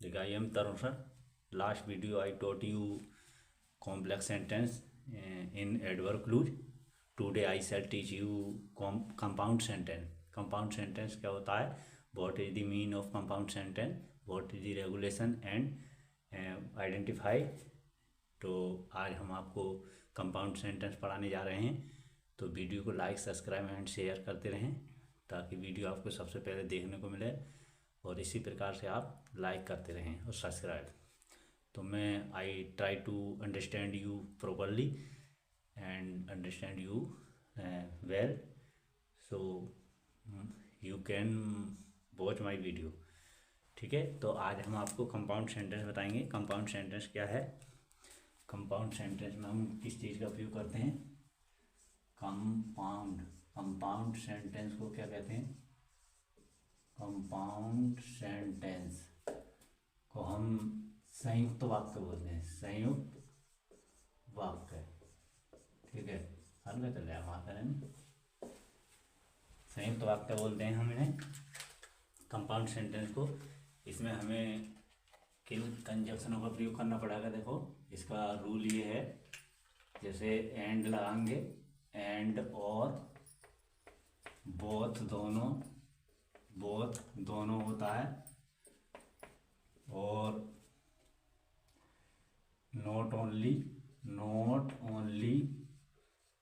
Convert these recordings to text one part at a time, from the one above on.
देखिए, I am Tarun sir. Last video I taught you complex sentence in adverb clause. Today I shall teach you compound sentence. Compound sentence क्या होता है? What is the meaning of compound sentence? What is the regulation and identify. तो आज हम आपको compound sentence पढ़ाने जा रहे हैं. तो वीडियो को लाइक, सब्सक्राइब एंड शेयर करते रहें ताकि वीडियो आपको सबसे पहले देखने को मिले, और इसी प्रकार से आप लाइक करते रहें और सब्सक्राइब. तो मैं I try to understand you properly and understand you well, so you can watch my video. ठीक है, तो आज हम आपको कंपाउंड सेंटेंस बताएंगे. कंपाउंड सेंटेंस क्या है? कंपाउंड सेंटेंस में हम किस चीज़ का उपयोग करते हैं? कंपाउंड सेंटेंस को क्या कहते हैं? कंपाउंड सेंटेंस को हम संयुक्त वाक्य बोलते हैं. संयुक्त वाक्य. ठीक है, हल में चल जाए वहाँ पर. संयुक्त वाक्य बोलते हैं हम इन्हें, कंपाउंड सेंटेंस को. इसमें हमें किन कंजक्शनों का प्रयोग करना पड़ेगा? देखो, इसका रूल ये है, जैसे एंड लगाएंगे, एंड और बोथ दोनों होता है, और नॉट ओनली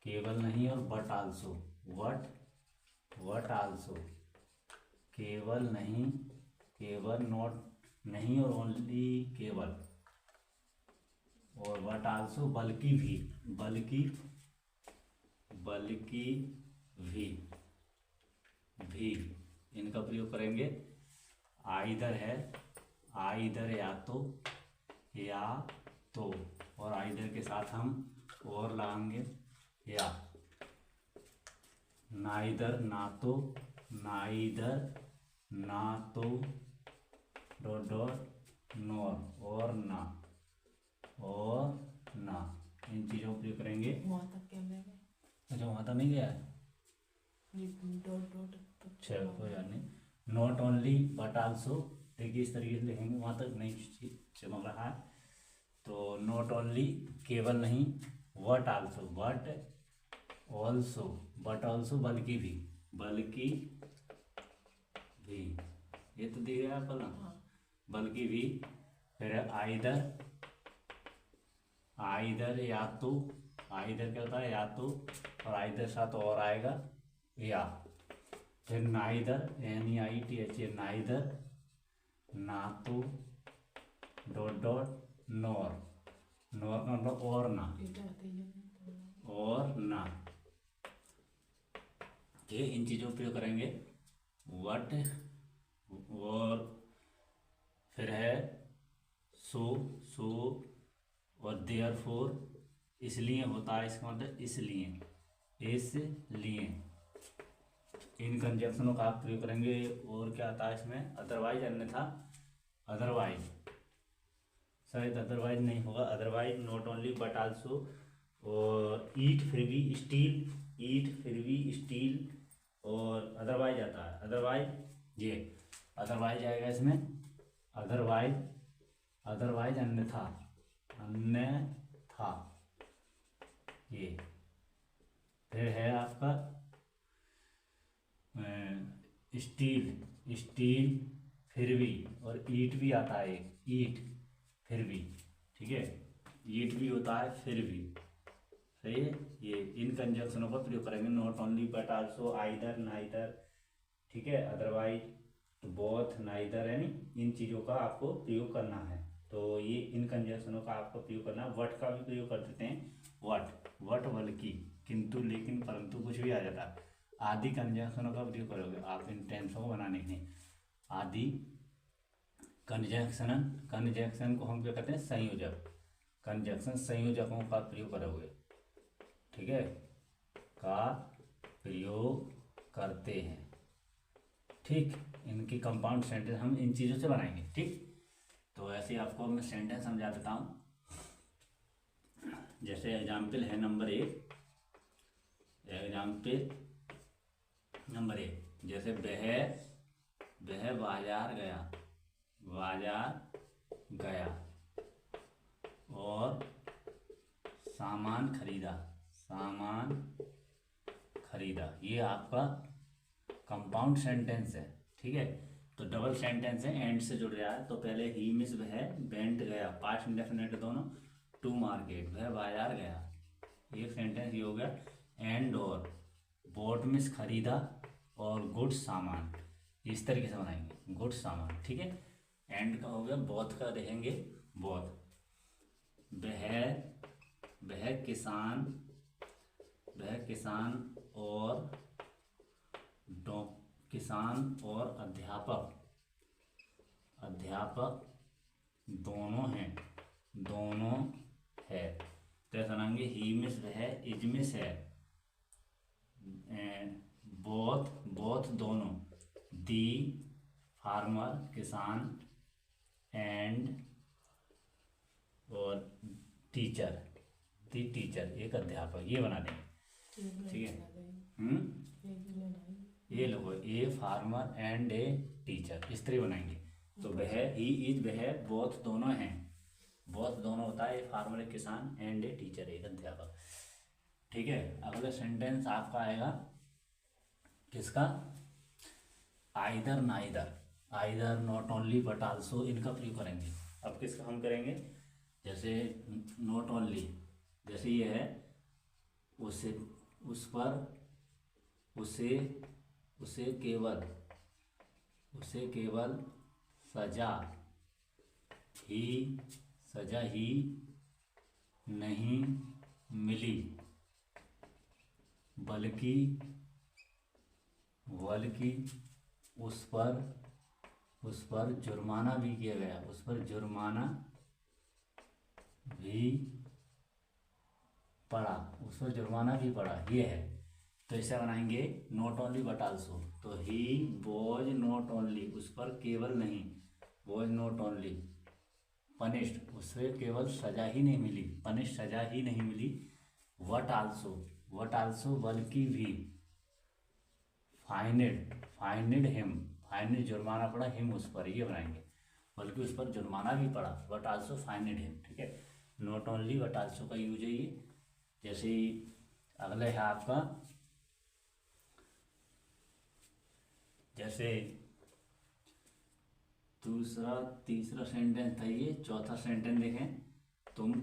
केवल नहीं, और बट आल्सो. वट आल्सो केवल नहीं, केवल नॉट नहीं, और ओनली केवल, और बट आल्सो बल्कि भी इनका प्रयोग करेंगे. आइदर है, आइदर या तो, और आइदर के साथ हम और लगाएंगे या. नाइदर ना तो, डॉट नॉर, और ना, इन चीज़ों का प्रयोग करेंगे. वहाँ तक क्या मैं गए? अच्छा, वहाँ तक नहीं गया है. डॉट अच्छा, कोई बात नहीं. नॉट ओनली बट आल्सो, देखिए इस तरीके से लिखेंगे, वहाँ तक नहीं चमक रहा है. तो नॉट ओनली केवल नहीं, बट ऑल्सो बल्कि भी, ये तो दिख रहा है आपको ना. बल्कि भी. फिर आइदर या तो, आइदर क्या होता है? या तो, और आइदर साथ और आएगा या. फिर नाइदर, NEITHER, नाइदर ना तो, डॉट नॉर और ना. ये इन चीज़ों का प्रयोग करेंगे. वट, और फिर है सो और देयरफॉर, इसलिए होता है. इसका मतलब इसलिए. इन कंजक्शनों का आप प्रयोग करेंगे. और क्या आता है इसमें? अदरवाइज, अन्यथा. अदरवाइज, शायद अदरवाइज नहीं होगा. Otherwise, not only but also, और ईट फिर भी स्टील, और अदरवाइज आता है. अदरवाइज आएगा इसमें. अदरवाइज अन्यथा, ये. फिर है आपका स्टील फिर भी, और ईट भी आता है. ईट फिर भी, ठीक है, ईट भी होता है फिर भी. सही है. ये इन कंजक्शनों का प्रयोग करेंगे. Not only but also, either, neither, ठीक है, अदरवाइज, बोथ, नाइदर, यानी इन चीज़ों का आपको प्रयोग करना है. तो ये इन कंजक्शनों का आपको प्रयोग करना है. वट का भी प्रयोग कर देते हैं. वट बल्कि, किंतु, लेकिन, परंतु, कुछ भी आ जाता है. आदि कंजक्शनों का प्रयोग करोगे आप इन टेंसों को बनाने के लिए. आदि कंजक्शन को हम क्या कहते हैं? संयोजक. कंजक्शन संयोजकों का प्रयोग करोगे. ठीक है, का प्रयोग करते हैं. ठीक, इनकी कंपाउंड सेंटेंस हम इन चीज़ों से बनाएंगे. ठीक, तो ऐसे आपको मैं सेंटेंस समझा देता हूँ. जैसे एग्जाम्पल है नंबर 1. जैसे वह बाजार गया. गया और सामान खरीदा, सामान खरीदा। ये आपका कंपाउंड सेंटेंस है, ठीक है। तो डबल सेंटेंस है, एंड से जुड़ रहा है। तो पहले ही मिस वह वेंट गया, पास्ट इंडेफिनिट दोनों, टू मार्केट, वह बाजार गया, एक सेंटेंस ये हो गया। एंड और बोट मिस खरीदा और गुड्स सामान, इस तरीके से बनाएंगे गुड्स सामान, ठीक है। एंड का हो गया, बोथ का देखेंगे बोथ। वह किसान, वह किसान और अध्यापक दोनों हैं, दोनों है। तो ऐसा बनाएंगे, ही मिस वह, इज मिस है, बोथ दोनों, दी फार्मर किसान, एंड और टीचर, दी टीचर एक अध्यापक, ये बना देंगे, ठीक है। ये लोगो, a farmer and a teacher, इस तरह बनाएंगे। तो वह, ही इज वह, बोथ दोनों हैं, बोथ दोनों होता है, ए फार्मर एक किसान, एंड ए टीचर एक अध्यापक, ठीक है। अगला सेंटेंस आपका आएगा किसका, either neither, either not only but also, इनका प्रयोग करेंगे। अब किसका हम करेंगे, जैसे नॉट ओनली, जैसे ये है, उसे, उस पर, उसे केवल सजा ही नहीं मिली, बल्कि उस पर जुर्माना भी किया गया, उस पर जुर्माना भी पड़ा, उस पर जुर्माना भी पड़ा, ये है। तो इसे बनाएंगे नॉट ओनली बट आल्सो। तो ही वॉज नॉट ओनली, उस पर केवल नहीं, वॉज नॉट ओनली पनिश्ड, उसे केवल सजा ही नहीं मिली, पनिश सजा ही नहीं मिली, वट आल्सो बल्कि भी, फाइनेड हिम, फाइनेड जुर्माना पड़ा, हिम उस पर, ये बनाएंगे, बल्कि उस पर जुर्माना भी पड़ा, वट आल्सो फाइनेड हिम, ठीक है। नॉट ओनली बट आल्सो का यूज है ये। जैसे ही अगले है आपका, जैसे दूसरा तीसरा सेंटेंस था ये, चौथा सेंटेंस देखें, तुम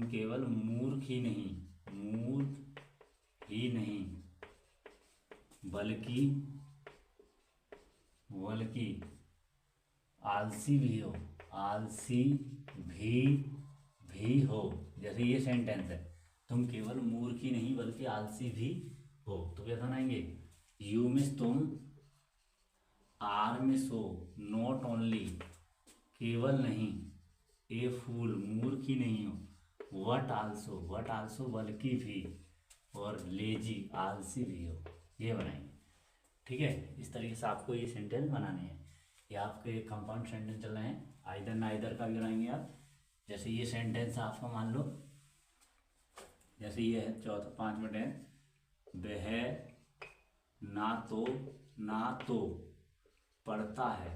केवल मूर्ख ही नहीं बल्कि आलसी भी हो, जैसे ये सेंटेंस है, तुम केवल मूर्ख ही नहीं बल्कि आलसी भी हो। तो कैसा बनाएंगे, यू मिस तुम, आर मिस हो, नॉट ओनली केवल नहीं, ए फूल मूर्ख ही नहीं हो, वट आल्सो बल्कि भी, और लेजी आलसी भी हो, ये बनाएंगे, ठीक है। इस तरीके से आपको ये सेंटेंस बनाने हैं। ये आपके कंपाउंड सेंटेंस चल रहे हैं, आइदर ना आइदर का भी बनाएंगे आप। जैसे ये सेंटेंस आपका मान लो, जैसे ये है चौथा 5 मिनट है, वह ना तो पढ़ता है,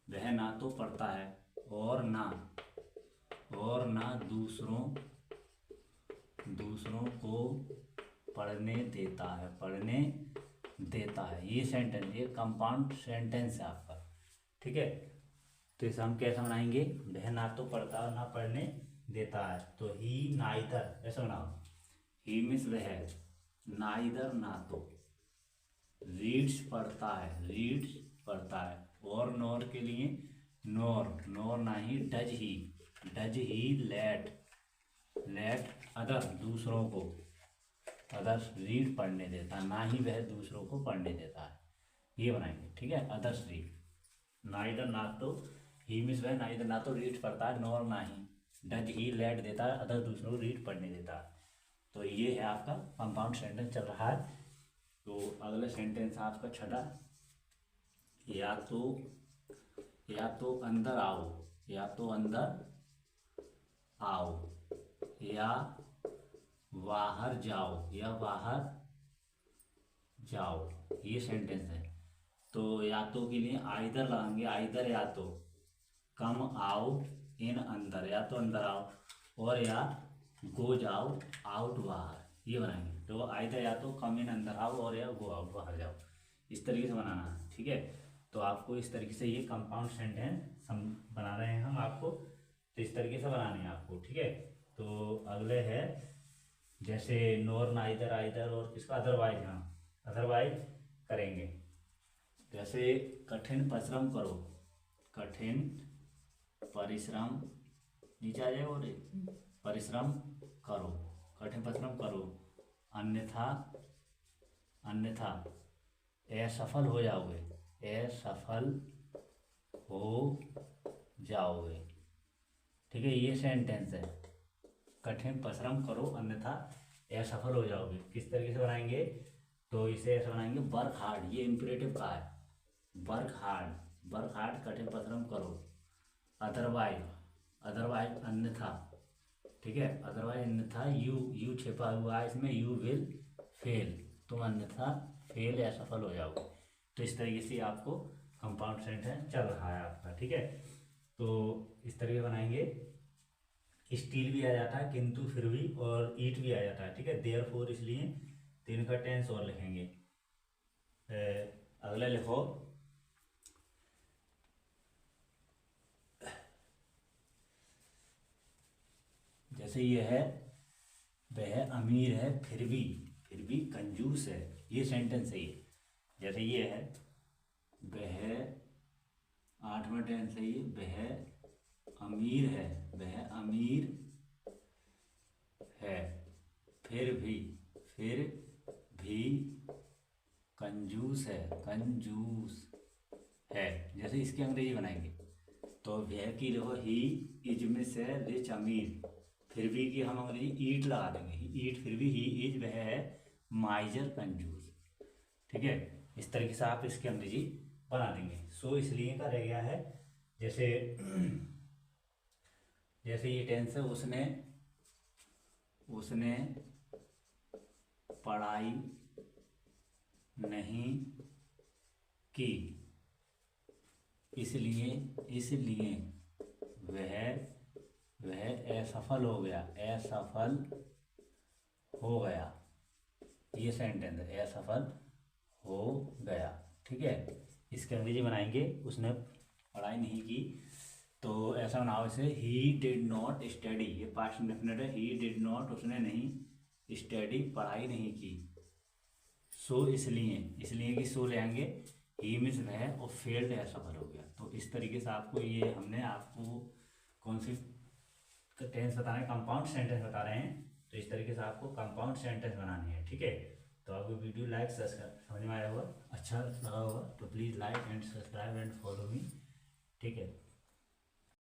वह ना तो पढ़ता है, और ना दूसरों को पढ़ने देता है, ये सेंटेंस, ये कंपाउंड सेंटेंस है आपका, ठीक है। तो इसे हम कैसे बनाएंगे, वह ना तो पढ़ता है ना पढ़ने देता है। तो ही नाइदर, ऐसा बनाओ, ही मीन्स वह, नाइदर ना तो, रीड्स पढ़ता है, और नॉर के लिए नॉर नहीं, डज ही लेट अदर दूसरों को, अदर्स रीड पढ़ने देता, ना ही वह दूसरों को पढ़ने देता है, ये बनाएंगे, ठीक है। अदर्स रीड, नाइदर ना तो, ही मीन्स वह नाइदर ना तो रीड पढ़ता है, नॉर ना ही, डज ही लेट देता है, अदर दूसरों को रीड पढ़ने देता है। तो ये है आपका कंपाउंड सेंटेंस चल रहा है। तो अगला सेंटेंस आपका छठा, या तो अंदर आओ, या बाहर जाओ, ये सेंटेंस है। तो या तो के लिए आइदर लगाएंगे, आइदर या तो, कम आउट इन अंदर, या तो अंदर आओ, और या गो जाओ आउट बाहर, ये बनाएंगे। तो आइदर या तो कम इन अंदर आओ, और या गो आउट बाहर जाओ, इस तरीके से बनाना है, ठीक है। तो आपको इस तरीके से ये कंपाउंड सेंटेंस हम बना रहे हैं हम आपको, तो इस तरीके से बनाने हैं आपको, ठीक है। तो अगले है जैसे नोर, नाइदर, आइदर, और किसका अदरवाइज, हाँ अदरवाइज करेंगे। जैसे कठिन परिश्रम करो, कठिन परिश्रम, नीचे आ जाएगा, और परिश्रम करो, कठिन परिश्रम करो, अन्यथा, अन्यथा असफल हो जाओगे, असफल हो जाओगे, ठीक है। ये सेंटेंस है, कठिन परिश्रम करो अन्यथा असफल हो जाओगे। किस तरीके से बनाएंगे, तो इसे ऐसा बनाएंगे, वर्क हार्ड, ये इंपरेटिव का है, वर्क हार्ड, वर्क हार्ड, कठिन परिश्रम करो, अदरवाइज, अदरवाइज अन्यथा, ठीक है, अदरवाइज अन्यथा, यू छिपा हुआ है इसमें, यू विल फेल, तुम अन्यथा फेल या असफल हो जाओगे। तो इस तरीके से आपको कंपाउंड सेंटेंस चल रहा है आपका, ठीक है। तो इस तरीके बनाएंगे। स्टील भी आ जाता है, किंतु फिर भी, और ईट भी आ जाता है, ठीक है, देयरफॉर, इसलिए तीन का टेंस और लिखेंगे। अगला लिखो, जैसे ये है, वह अमीर है फिर भी कंजूस है, ये सेंटेंस है ये। जैसे ये है, वह, आठवां टेंस है ये, वह अमीर है, वह अमीर है, फिर भी कंजूस है, कंजूस है। जैसे इसकी अंग्रेजी बनाएंगे, तो वह की देखो, ही इज में से रिच अमीर, फिर भी की हम अंग्रेजी ईट लगा देंगे, ईट, फिर भी ही इज, वह है माइजर कंजूस, ठीक है। इस तरीके से आप इसकी अंग्रेजी बना देंगे। सो इसलिए का रह गया है, जैसे जैसे ये टेंस है, उसने पढ़ाई नहीं की, इसलिए वह असफल हो गया, असफल हो गया, ये सेंटेंस है, असफल हो गया, ठीक है। इसके अंग्रेजी बनाएंगे, उसने पढ़ाई नहीं की, तो ऐसा बनाओ इसे, ही डिड नॉट स्टडी, ये पास्ट इंडेफिनिट है, ही डिड नॉट, उसने नहीं स्टडी, पढ़ाई नहीं की, सो इसलिए कि सो ले आएंगे, ही मीन्स वह, और फेल्ड असफल हो गया। तो इस तरीके से आपको ये हमने आपको कौन सी टेंस बता रहे हैं, कंपाउंड सेंटेंस बता रहे हैं, तो इस तरीके से आपको कंपाउंड सेंटेंस बनानी है, ठीक है। तो आपको वीडियो लाइक सब्सक्राइब समझ में आया होगा, अच्छा लगा होगा, तो please like and subscribe and follow me, ठीक है।